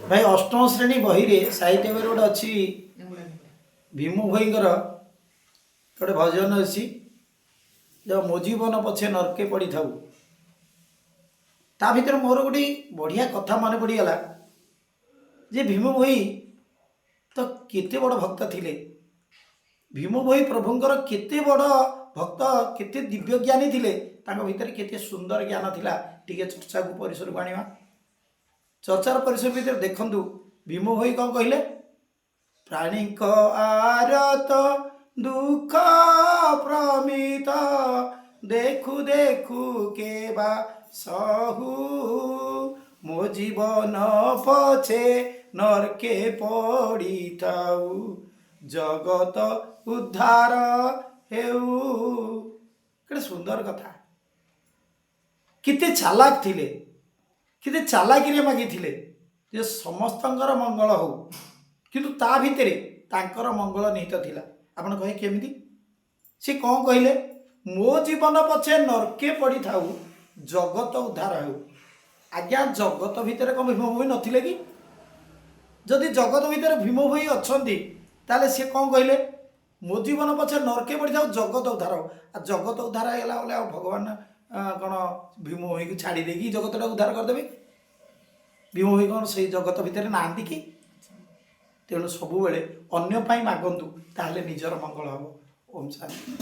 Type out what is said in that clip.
भाई अष्टम श्रेणी बही रे साहित्य बही गोटे अच्छी भीम भईंकर गोटे भजन अच्छी जो मो जीवन पछे नरके पड़ी थाऊ ता भीतर मोर गोटे बढ़िया कथा मन पड़गला जे भीम भई तो केते बड़ भक्त थिले। भीम भई प्रभुंकर केते बड़ भक्त केते दिव्य ज्ञानी थिले तांको भीतर केते सुंदर ज्ञान थिला। टिके चर्चा को परिसर को आनिवा। चर्चार परिसर भीतर देखंतु भीम भई कौन कहले प्राणी को आरत दुख प्रमित देखु देखु के बा सहु मो जीवन पछे नरके पड़ी थाऊ जगत उद्धार हेउ। केते सुंदर कथा। किते चालाक थिले किते चालाकिरे मागी थिले जे समस्तंकर मंगल हो किंतु ता भितरे तांकर मंगल निहित थिला। आपण कहे केमिति से कौन कहले मो जीवन पछे नरके पड़ी थाऊ जगत उद्धार हो। आज्ञा जगत भितर कौन भीम भई नथिले कि जदि जगत भितर भीम भई अछंती ताले से कौन कहले मो जीवन पछे नरके पड़ी थाऊ जगत उद्धार हो। आ जगत उद्धार हैला बोले आ भगवान कौन भीम भई को छाड़ी देगी जगत उद्धार कर देबे। भीम भई कौन से जगत भितर नांदी कि तेणु सबुबले अन्य पाई मागंतु ताहले निजर मंगल हम। ओम शांति।